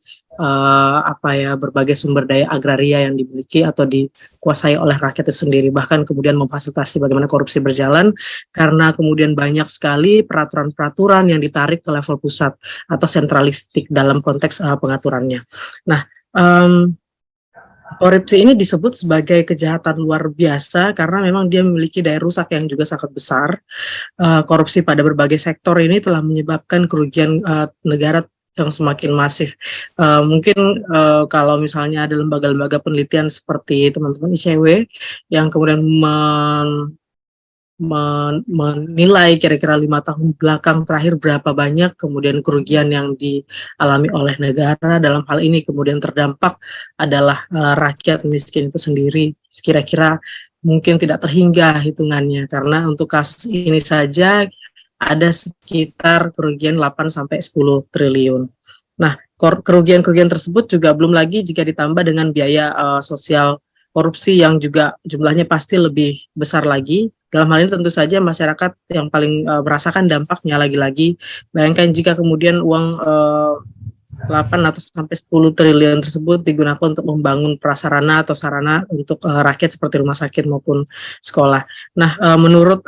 berbagai sumber daya agraria yang dimiliki atau dikuasai oleh rakyat itu sendiri, bahkan kemudian memfasilitasi bagaimana korupsi berjalan karena kemudian banyak sekali peraturan-peraturan yang ditarik ke level pusat atau sentralistik dalam konteks pengaturannya. Nah, korupsi ini disebut sebagai kejahatan luar biasa karena memang dia memiliki daya rusak yang juga sangat besar. Korupsi pada berbagai sektor ini telah menyebabkan kerugian negara yang semakin masif. Mungkin kalau misalnya ada lembaga-lembaga penelitian seperti teman-teman ICW yang kemudian menilai kira-kira 5 tahun belakang terakhir berapa banyak kemudian kerugian yang dialami oleh negara dalam hal ini, kemudian terdampak adalah rakyat miskin itu sendiri, kira-kira mungkin tidak terhingga hitungannya, karena untuk kasus ini saja ada sekitar kerugian 8-10 triliun. Nah, kerugian-kerugian tersebut juga belum lagi jika ditambah dengan biaya sosial korupsi yang juga jumlahnya pasti lebih besar lagi. Dalam hal ini tentu saja masyarakat yang paling merasakan dampaknya. Lagi-lagi bayangkan jika kemudian uang 8 atau sampai 10 triliun tersebut digunakan untuk membangun prasarana atau sarana untuk rakyat seperti rumah sakit maupun sekolah. Nah, menurut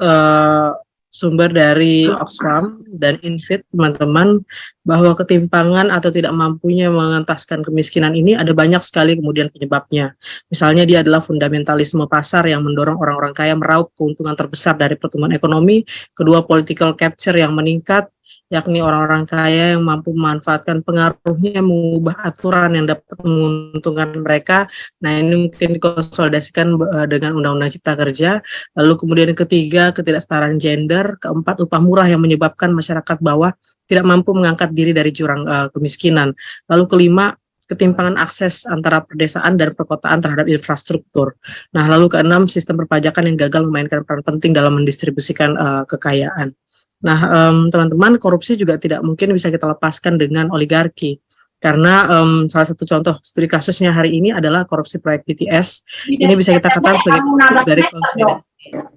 sumber dari Oxfam dan Infit, teman-teman, bahwa ketimpangan atau tidak mampunya mengentaskan kemiskinan ini ada banyak sekali kemudian penyebabnya. Misalnya dia adalah fundamentalisme pasar yang mendorong orang-orang kaya meraup keuntungan terbesar dari pertumbuhan ekonomi. Kedua, political capture yang meningkat, yakni orang-orang kaya yang mampu memanfaatkan pengaruhnya mengubah aturan yang dapat menguntungkan mereka. Nah, ini mungkin dikonsolidasikan dengan Undang-Undang Cipta Kerja. Lalu kemudian ketiga, ketidaksetaraan gender. Keempat, upah murah yang menyebabkan masyarakat bawah tidak mampu mengangkat diri dari jurang kemiskinan. Lalu kelima, ketimpangan akses antara pedesaan dan perkotaan terhadap infrastruktur. Nah, lalu keenam, sistem perpajakan yang gagal memainkan peran penting dalam mendistribusikan kekayaan. Nah, teman-teman, korupsi juga tidak mungkin bisa kita lepaskan dengan oligarki. Karena salah satu contoh studi kasusnya hari ini adalah korupsi proyek BTS. Ini bisa kita katakan sebagai bentuk dari konsolidasi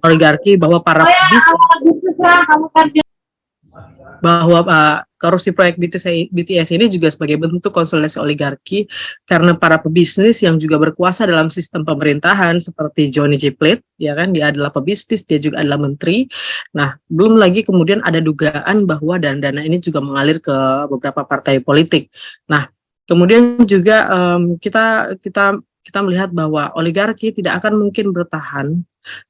oligarki bahwa para korupsi proyek BTS ini juga sebagai bentuk konsolidasi oligarki karena para pebisnis yang juga berkuasa dalam sistem pemerintahan seperti Johnny G. Plate, ya kan, dia adalah pebisnis, dia juga adalah menteri. Nah, belum lagi kemudian ada dugaan bahwa dana ini juga mengalir ke beberapa partai politik. Nah, kemudian juga kita melihat bahwa oligarki tidak akan mungkin bertahan.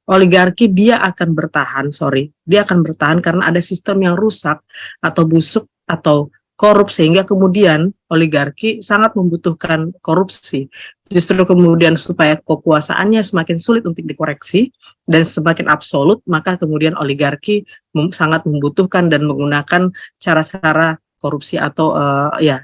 Oligarki dia akan bertahan karena ada sistem yang rusak atau busuk atau korup, sehingga kemudian oligarki sangat membutuhkan korupsi. Justru kemudian supaya kekuasaannya semakin sulit untuk dikoreksi dan semakin absolut, maka kemudian oligarki sangat membutuhkan dan menggunakan cara-cara korupsi atau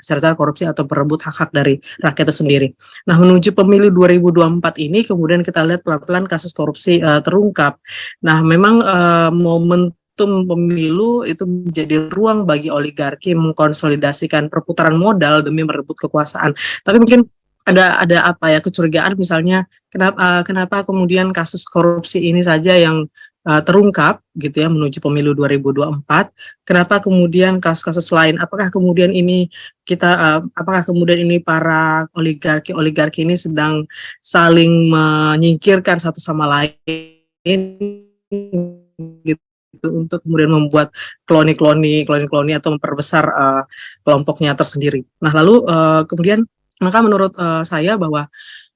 cara-cara korupsi atau berebut hak-hak dari rakyat itu sendiri. Nah, menuju pemilu 2024 ini kemudian kita lihat pelan-pelan kasus korupsi terungkap. Nah, memang momentum pemilu itu menjadi ruang bagi oligarki mengkonsolidasikan perputaran modal demi merebut kekuasaan. Tapi mungkin ada kecurigaan, misalnya kenapa kemudian kasus korupsi ini saja yang terungkap gitu ya menuju pemilu 2024. Kenapa kemudian kasus-kasus lain? Apakah kemudian ini para oligarki ini sedang saling menyingkirkan satu sama lain gitu untuk kemudian membuat kloni atau memperbesar kelompoknya tersendiri. Nah, lalu kemudian maka menurut saya bahwa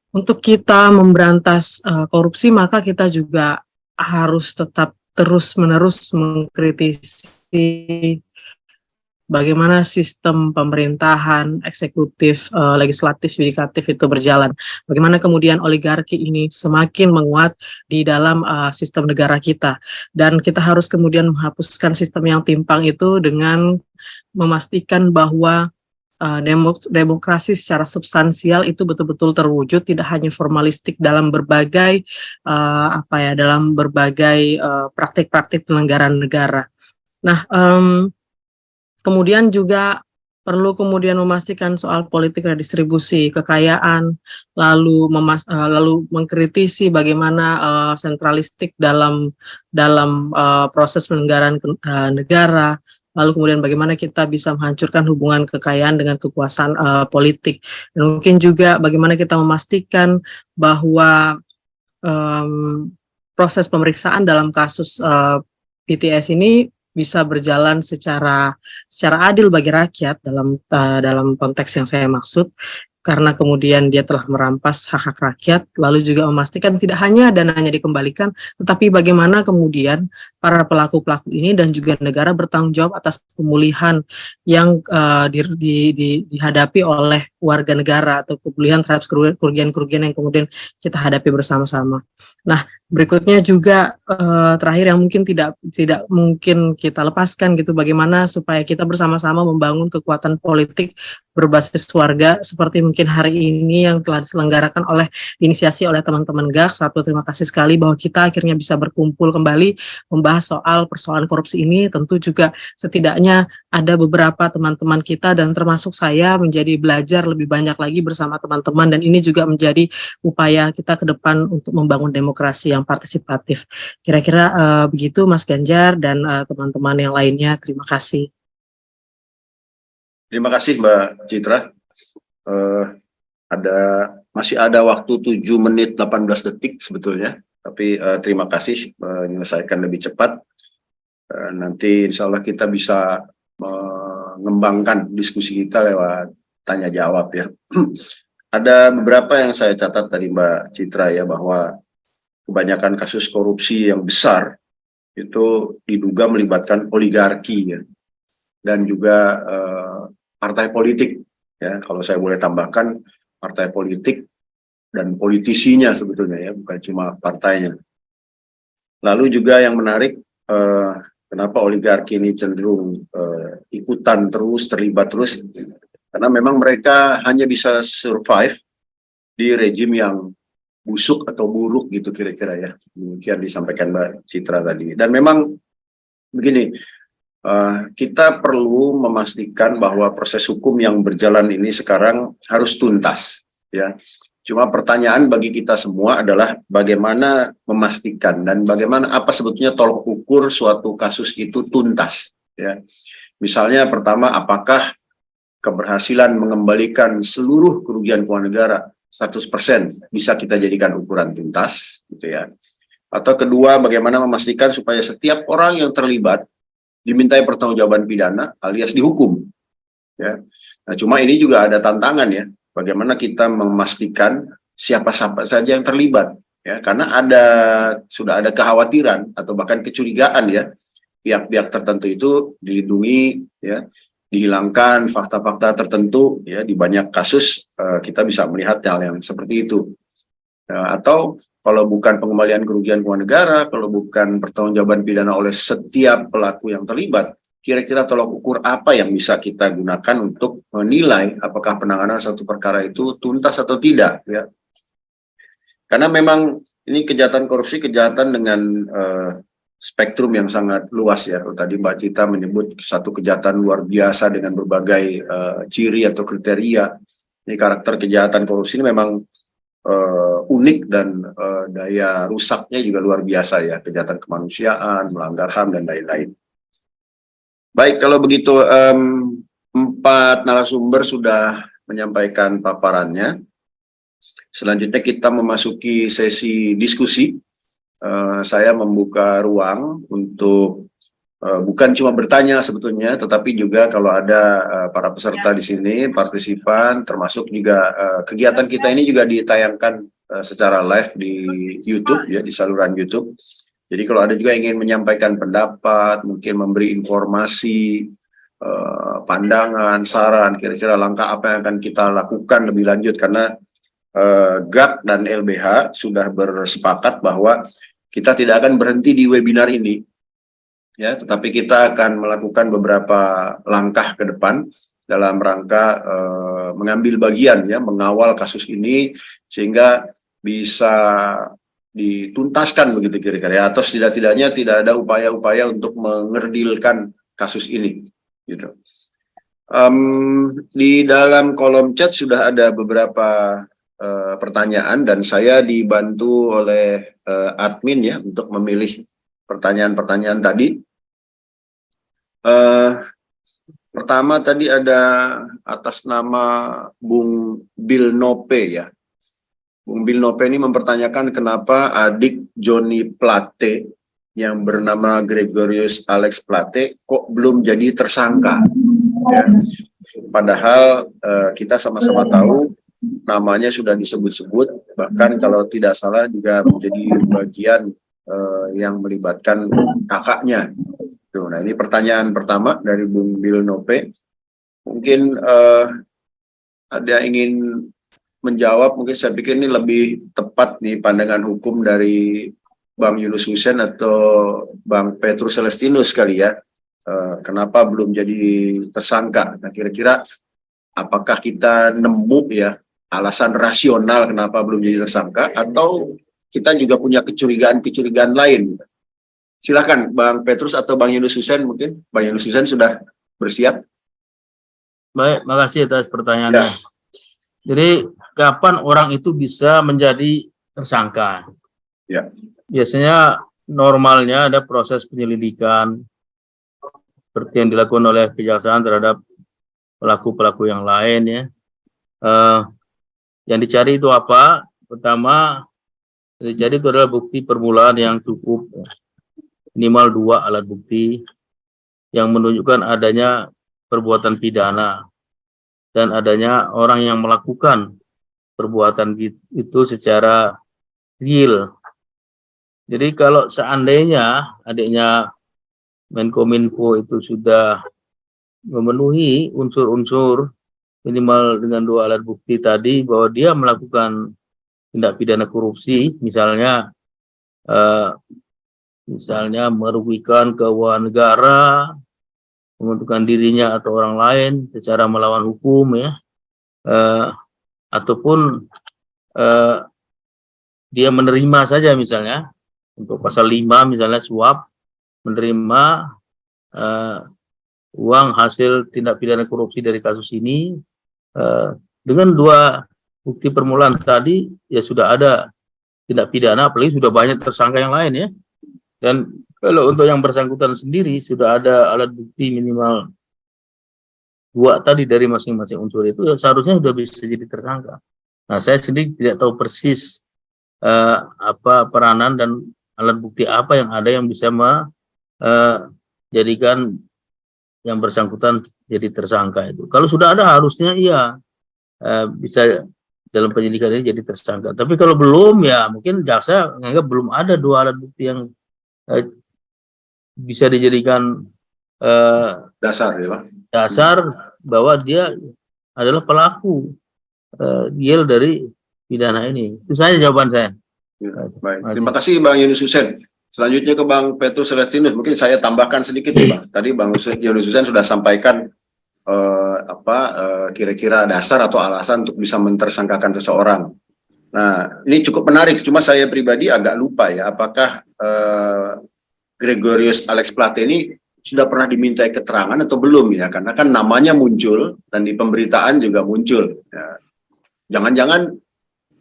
untuk kita memberantas korupsi, maka kita juga harus tetap terus-menerus mengkritisi bagaimana sistem pemerintahan, eksekutif, legislatif, yudikatif itu berjalan. Bagaimana kemudian oligarki ini semakin menguat di dalam sistem negara kita. Dan kita harus kemudian menghapuskan sistem yang timpang itu dengan memastikan bahwa demokrasi secara substansial itu betul-betul terwujud, tidak hanya formalistik dalam berbagai dalam berbagai praktik-praktik penyelenggaraan negara. Nah, kemudian juga perlu kemudian memastikan soal politik redistribusi kekayaan, lalu mengkritisi bagaimana sentralistik dalam proses penyelenggaraan negara, lalu kemudian bagaimana kita bisa menghancurkan hubungan kekayaan dengan kekuasaan politik. Dan mungkin juga bagaimana kita memastikan bahwa proses pemeriksaan dalam kasus PTS ini bisa berjalan secara adil bagi rakyat dalam konteks yang saya maksud, karena kemudian dia telah merampas hak-hak rakyat, lalu juga memastikan tidak hanya dananya dikembalikan, tetapi bagaimana kemudian para pelaku-pelaku ini dan juga negara bertanggung jawab atas pemulihan yang dihadapi oleh warga negara, atau pemulihan terhadap kerugian-kerugian yang kemudian kita hadapi bersama-sama. Nah, berikutnya juga terakhir yang mungkin tidak mungkin kita lepaskan gitu, bagaimana supaya kita bersama-sama membangun kekuatan politik berbasis warga seperti mungkin hari ini yang telah diselenggarakan inisiasi oleh teman-teman GAK. Satu, terima kasih sekali bahwa kita akhirnya bisa berkumpul kembali membahas soal persoalan korupsi ini. Tentu juga setidaknya ada beberapa teman-teman kita dan termasuk saya menjadi belajar lebih banyak lagi bersama teman-teman, dan ini juga menjadi upaya kita ke depan untuk membangun demokrasi yang partisipatif. Kira-kira begitu Mas Ganjar dan teman-teman yang lainnya. Terima kasih. Terima kasih Mbak Citra. Masih ada waktu 7 menit 18 detik sebetulnya, tapi terima kasih menyelesaikan lebih cepat. Nanti insya Allah kita bisa mengembangkan diskusi kita lewat tanya jawab ya. Ada beberapa yang saya catat tadi Mbak Citra ya, bahwa kebanyakan kasus korupsi yang besar itu diduga melibatkan oligarki ya, dan juga partai politik ya, kalau saya boleh tambahkan partai politik dan politisinya sebetulnya ya, bukan cuma partainya. Lalu juga yang menarik, kenapa oligarki ini cenderung ikutan terus, terlibat terus, karena memang mereka hanya bisa survive di rejim yang busuk atau buruk gitu kira-kira ya, demikian disampaikan Mbak Citra tadi. Dan memang begini, kita perlu memastikan bahwa proses hukum yang berjalan ini sekarang harus tuntas ya. Cuma pertanyaan bagi kita semua adalah bagaimana memastikan dan bagaimana apa sebetulnya tolok ukur suatu kasus itu tuntas ya. Misalnya pertama, apakah keberhasilan mengembalikan seluruh kerugian keuangan negara 100% bisa kita jadikan ukuran tuntas gitu ya. Atau kedua, bagaimana memastikan supaya setiap orang yang terlibat dimintai pertanggungjawaban pidana alias dihukum ya. Nah, cuma ini juga ada tantangan ya, bagaimana kita memastikan siapa saja yang terlibat ya, karena sudah ada kekhawatiran atau bahkan kecurigaan ya, pihak-pihak tertentu itu dilindungi ya, dihilangkan fakta-fakta tertentu ya. Di banyak kasus kita bisa melihat hal yang seperti itu. Atau kalau bukan pengembalian kerugian keuangan negara, kalau bukan pertanggungjawaban pidana oleh setiap pelaku yang terlibat, kira-kira tolok ukur apa yang bisa kita gunakan untuk menilai apakah penanganan satu perkara itu tuntas atau tidak ya. Karena memang ini kejahatan korupsi, kejahatan dengan spektrum yang sangat luas ya. Tadi Mbak Cita menyebut satu kejahatan luar biasa dengan berbagai ciri atau kriteria. Ini karakter kejahatan korupsi ini memang unik dan daya rusaknya juga luar biasa ya, kejahatan kemanusiaan, melanggar HAM dan lain-lain. Baik, kalau begitu 4 narasumber sudah menyampaikan paparannya. Selanjutnya kita memasuki sesi diskusi. Saya membuka ruang untuk bukan cuma bertanya sebetulnya, tetapi juga kalau ada para peserta di sini, partisipan, termasuk juga kegiatan kita ini juga ditayangkan secara live di YouTube ya, di saluran YouTube. Jadi kalau ada juga yang ingin menyampaikan pendapat, mungkin memberi informasi pandangan, saran, kira-kira langkah apa yang akan kita lakukan lebih lanjut, karena GAK dan LBH sudah bersepakat bahwa kita tidak akan berhenti di webinar ini, ya, tetapi kita akan melakukan beberapa langkah ke depan dalam rangka mengambil bagian, ya, mengawal kasus ini sehingga bisa dituntaskan begitu kira-kira, atau setidak-tidaknya tidak ada upaya-upaya untuk mengerdilkan kasus ini, gitu. Di dalam kolom chat sudah ada beberapa pertanyaan dan saya dibantu oleh admin, ya, untuk memilih pertanyaan-pertanyaan tadi. Pertama tadi ada atas nama Bung Bill Nope, ya. Bung Bill Nope ini mempertanyakan kenapa adik Johnny Plate yang bernama Gregorius Alex Plate kok belum jadi tersangka. Ya. Padahal kita sama-sama tahu namanya sudah disebut-sebut, bahkan kalau tidak salah juga menjadi bagian yang melibatkan kakaknya. Tuh, nah ini pertanyaan pertama dari Bung Bill Nope. Mungkin ada ingin menjawab, mungkin saya pikir ini lebih tepat nih pandangan hukum dari Bang Yunus Hussein atau Bang Petrus Celestinus kali, ya. Kenapa belum jadi tersangka? Nah, kira-kira apakah kita nemu, ya, alasan rasional kenapa belum jadi tersangka, atau kita juga punya kecurigaan-kecurigaan lain? Silakan Bang Petrus atau Bang Yunus Hussein, mungkin Bang Yunus Hussein sudah bersiap. Baik, makasih atas pertanyaannya. Ya. Jadi kapan orang itu bisa menjadi tersangka? Ya. Biasanya normalnya ada proses penyelidikan seperti yang dilakukan oleh kejaksaan terhadap pelaku-pelaku yang lain, ya. Yang dicari itu apa? Pertama, yang dicari itu adalah bukti permulaan yang cukup, minimal 2 alat bukti yang menunjukkan adanya perbuatan pidana dan adanya orang yang melakukan perbuatan itu secara real. Jadi kalau seandainya adiknya Menkominfo itu sudah memenuhi unsur-unsur minimal dengan 2 alat bukti tadi bahwa dia melakukan tindak pidana korupsi, misalnya merugikan keuangan negara, menguntungkan dirinya atau orang lain secara melawan hukum, ya, ataupun dia menerima saja, misalnya untuk pasal 5 misalnya suap, menerima uang hasil tindak pidana korupsi dari kasus ini, dengan 2 bukti permulaan tadi, ya sudah ada tindak pidana, apalagi sudah banyak tersangka yang lain, ya. Dan kalau untuk yang bersangkutan sendiri sudah ada alat bukti minimal 2 tadi dari masing-masing unsur itu, ya seharusnya sudah bisa jadi tersangka. Nah, saya sendiri tidak tahu persis apa peranan dan alat bukti apa yang ada yang bisa menjadikan yang bersangkutan jadi tersangka itu. Kalau sudah ada harusnya iya bisa dalam penyidikan ini jadi tersangka. Tapi kalau belum, ya mungkin jaksa menganggap belum ada 2 alat bukti yang bisa dijadikan Dasar, ya, Pak. dasar bahwa dia adalah pelaku real dari pidana ini. Itu saja jawaban saya. Ya, baik. Terima kasih Bang Yunus Hussein. Selanjutnya ke Bang Petrus Celestinus. Mungkin saya tambahkan sedikit, ya, Bang. Tadi Bang Yunus Hussein sudah sampaikan kira-kira dasar atau alasan untuk bisa mentersangkakan seseorang. Nah, ini cukup menarik. Cuma saya pribadi agak lupa, ya, apakah Gregorius Alex Plate ini sudah pernah dimintai keterangan atau belum, ya? Karena kan namanya muncul dan di pemberitaan juga muncul. Ya. Jangan-jangan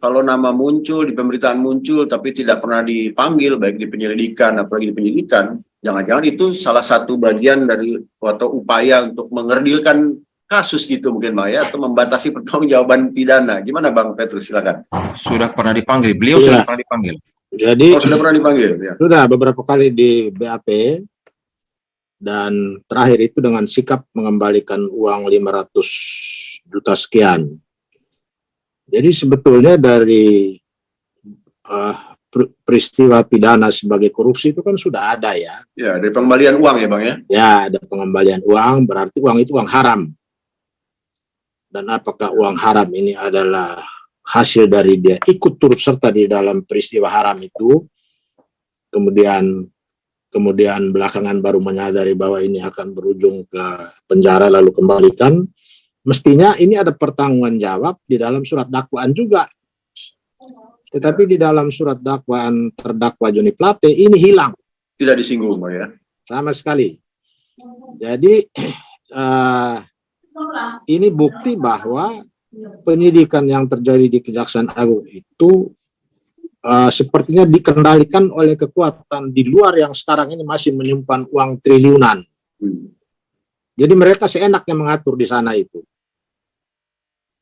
kalau nama muncul, di pemberitaan muncul, tapi tidak pernah dipanggil, baik di penyelidikan, apalagi di penyidikan, jangan-jangan itu salah satu bagian dari atau upaya untuk mengerdilkan kasus gitu mungkin, Bang, ya, atau membatasi pertanggungjawaban pidana. Gimana Bang Petrus, silakan. Sudah pernah dipanggil, beliau sudah pernah dipanggil. Jadi sudah pernah dipanggil, ya. Sudah beberapa kali di BAP dan terakhir itu dengan sikap mengembalikan uang 500 juta sekian. Jadi sebetulnya dari peristiwa pidana sebagai korupsi itu kan sudah ada ya. Ya, dari pengembalian uang ya Bang ya. Ya, ada pengembalian uang, berarti uang itu uang haram. Dan apakah uang haram ini adalah hasil dari dia ikut turut serta di dalam peristiwa haram itu, kemudian belakangan baru menyadari bahwa ini akan berujung ke penjara lalu kembalikan, mestinya ini ada pertanggungan jawab di dalam surat dakwaan juga. Tetapi di dalam surat dakwaan terdakwa Joni Plate ini hilang. Tidak disinggung Bang ya. Sama sekali. Jadi ini bukti bahwa penyidikan yang terjadi di Kejaksaan Agung itu sepertinya dikendalikan oleh kekuatan di luar yang sekarang ini masih menyimpan uang triliunan. Jadi mereka seenaknya mengatur di sana itu.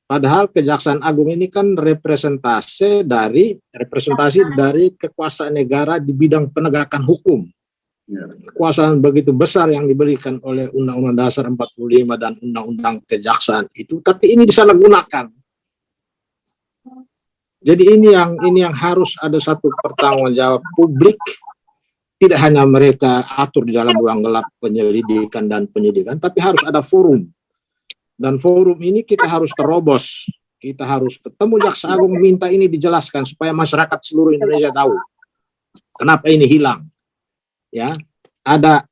Padahal Kejaksaan Agung ini kan representasi dari kekuasaan negara di bidang penegakan hukum. Ya. Kekuasaan begitu besar yang diberikan oleh Undang-Undang Dasar 45 dan Undang-Undang Kejaksaan itu, tapi ini disalahgunakan. Jadi ini yang harus ada satu pertanggungjawab publik, tidak hanya mereka atur di dalam ruang gelap penyelidikan dan penyidikan, tapi harus ada forum. Dan forum ini kita harus terobos, kita harus ketemu Jaksa Agung, minta ini dijelaskan supaya masyarakat seluruh Indonesia tahu kenapa ini hilang. Ya, ada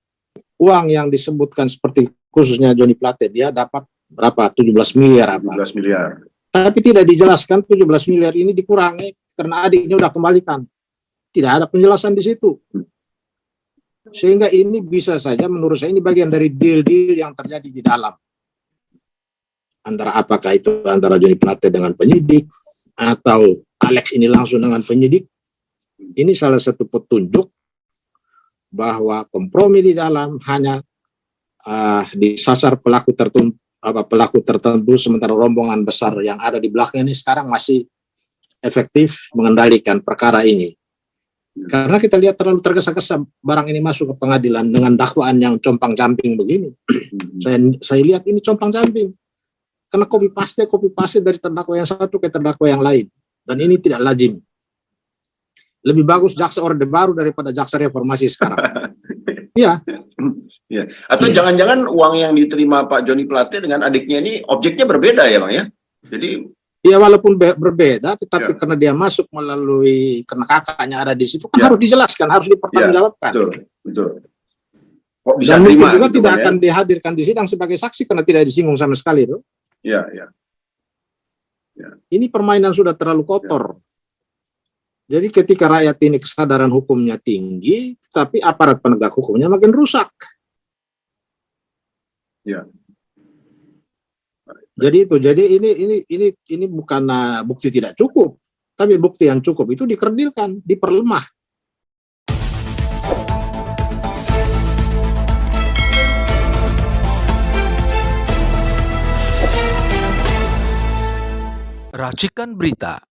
uang yang disebutkan seperti khususnya Joni Plate, dia dapat berapa? 17 miliar apa? 17 miliar. Tapi tidak dijelaskan 17 miliar ini dikurangi karena adiknya udah kembalikan. Tidak ada penjelasan di situ. Sehingga ini bisa saja menurut saya ini bagian dari deal-deal yang terjadi di dalam. Antara apakah itu antara Joni Plate dengan penyidik atau Alex ini langsung dengan penyidik. Ini salah satu petunjuk bahwa kompromi di dalam hanya disasar pelaku tertentu, sementara rombongan besar yang ada di belakang ini sekarang masih efektif mengendalikan perkara ini. Karena kita lihat terlalu tergesa-gesa barang ini masuk ke pengadilan dengan dakwaan yang compang-camping begini. Saya lihat ini compang-camping. Karena copy paste dari terdakwa yang satu ke terdakwa yang lain. Dan ini tidak lazim. Lebih bagus jaksa Orde Baru daripada jaksa reformasi sekarang. Iya. Ya. Atau jangan-jangan uang yang diterima Pak Joni Plate dengan adiknya ini objeknya berbeda ya Bang ya? Jadi ya walaupun berbeda, tetapi karena dia masuk melalui, karena kakaknya ada di situ, kan harus dijelaskan, harus dipertanggungjawabkan. Betul. Kok bisa dan terima mungkin juga gitu, tidak Bang, akan dihadirkan di sidang sebagai saksi karena tidak disinggung sama sekali. Tuh. Ya. Ini permainan sudah terlalu kotor. Jadi ketika rakyat ini kesadaran hukumnya tinggi, tapi aparat penegak hukumnya makin rusak. Ya. Jadi ini bukan bukti tidak cukup, tapi bukti yang cukup itu dikerdilkan, diperlemah. Racikan Berita